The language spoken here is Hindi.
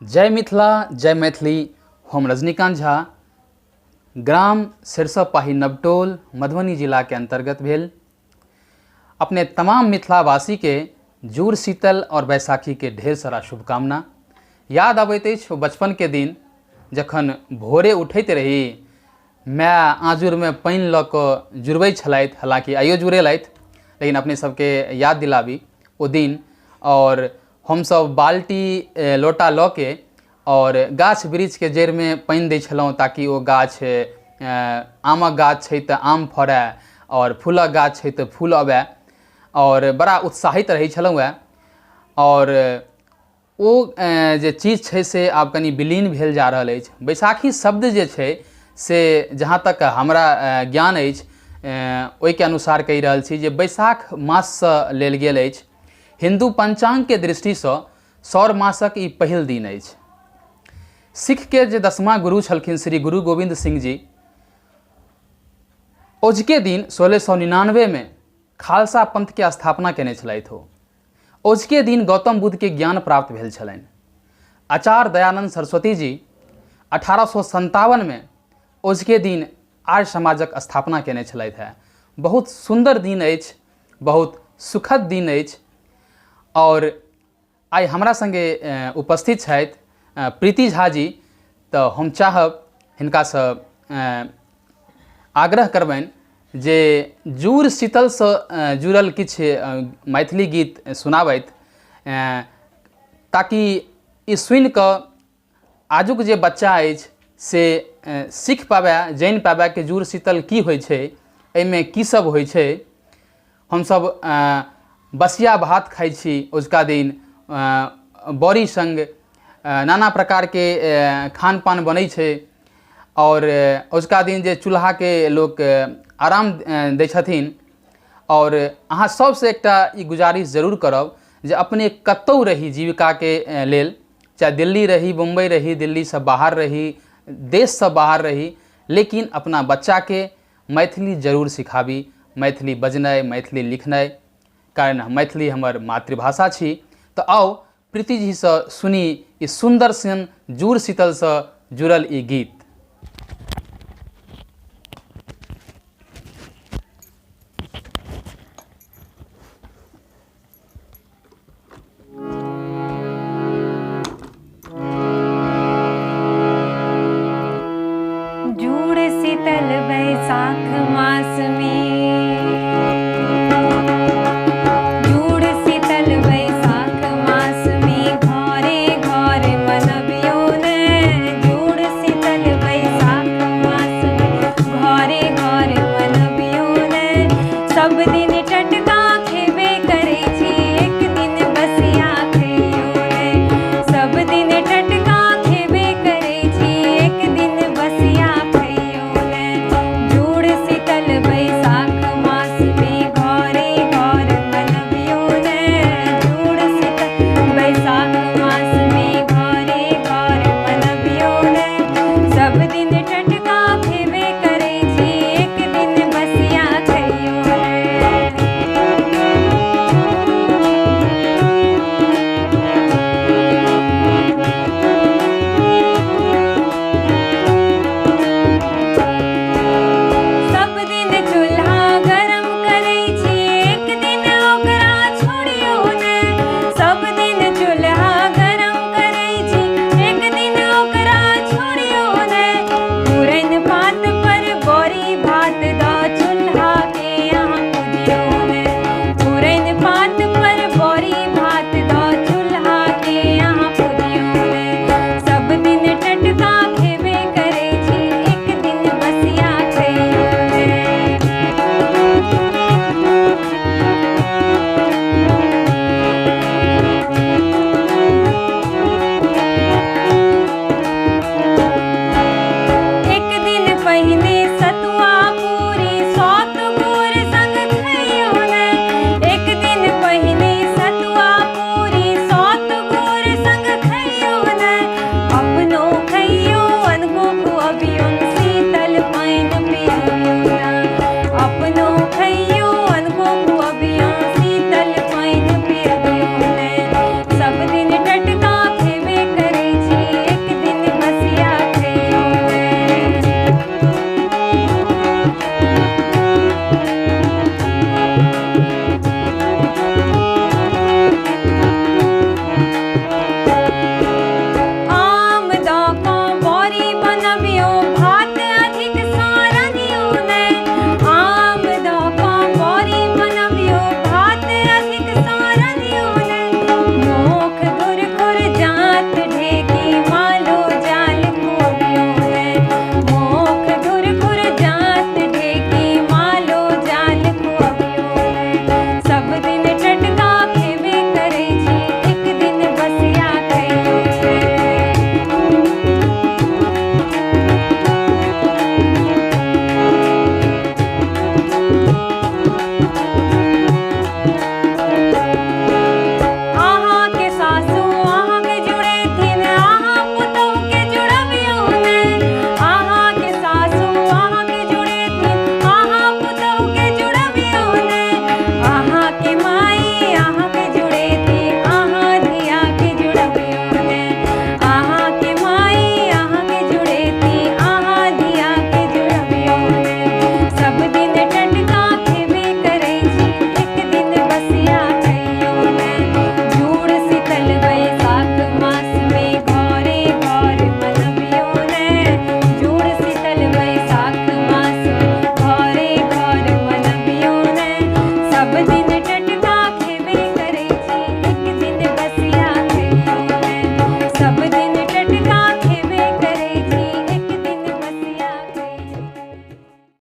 जय मिथिला जय मैथिली। हम रजनीकांत झा, ग्राम सिरसापाही नवटोल मधुबनी जिला के अंतर्गत भेल। अपने तमाम मिथिलावासी के जुड़ शीतल और बैसाखी के ढेर सारा शुभकामना। याद अबैत अछि बचपन के दिन जखन भोरे उठैत रही, माय आँजूर में पानि लऽ कऽ जुड़बै छलथि, हालांकि आइयो जुड़ेलथि, लेकिन अपने सबके याद दिलाबी ओ दिन। और हमसब बाल्टी लोटा लऽ के और गाछ वृक्ष के जड़ि में पानि दै छलहुँ ताकि ओ गाछ, आमक गाछ छै तऽ आम फड़ै और फूलक गाछ छै तऽ फूल अबै, और बड़ा उत्साहित रहै छलहुँ हैं। और ओ जे चीज छै से आब कनि विलीन भेल जा रहल अछि। बैसाखी शब्द जे छै से जहाँ तक हमरा ज्ञान अछि ओहिके अनुसार कहि रहल छी जे बैसाख माससँ लेल गेल अछि। हिंदू पंचांग के दृष्टिसँ सौर मासक ई पहिल दिन अछि। सिख के जे 10वां गुरु छलखिन श्री गुरु गोविंद सिंह जी, ओझके दिन 1699 में खालसा पंथ के स्थापना केने छलथि हो। ओझके दिन गौतम बुद्ध के ज्ञान प्राप्त भेल छलनि। आचार्य दयानंद सरस्वती जी 1857 में ओझके दिन आर्य समाजक स्थापना केने छलथि है। बहुत सुंदर दिन अछि, बहुत सुखद दिन अछि। और आइ हमरा संगे उपस्थित छथि प्रीति झा जी। तो हम चाहब हिनकासँ आग्रह करबनि जे जुड़ शीतलसँ जुड़ल किछु मैथिली गीत सुनाबथि, ताकि ई सुनि कऽ आजुक जे बच्चा अछि से सीख पाबै, जानि पाबै कि जुड़ शीतल की होइ छै, एहिमे की सब होइ छै। हमसब बसिया भात खाइ छी ओझका दिन, बड़ी संग नाना प्रकार के खान पान बनै छै। और ओझका दिन जे चूल्हा के लोक आराम दै छथिन। और अहाँ सबसे एकटा ई गुजारिश जरूर करब जे अपने कतौ रही जीविका के लेल, चाहे दिल्ली रही, मुंबई रही, दिल्ली से बाहर रही, देश से बाहर रही, लेकिन अपना बच्चा के मैथिली जरूर सिखाबी। मैथिली बजनाइ, मैथिली लिखनाइ, कारण मैथिली हमर मातृभाषा छी। तो आओ प्रीति जी से सुनी ई सुंदर सन जुड़ शीतल से जुड़ल ई गीत।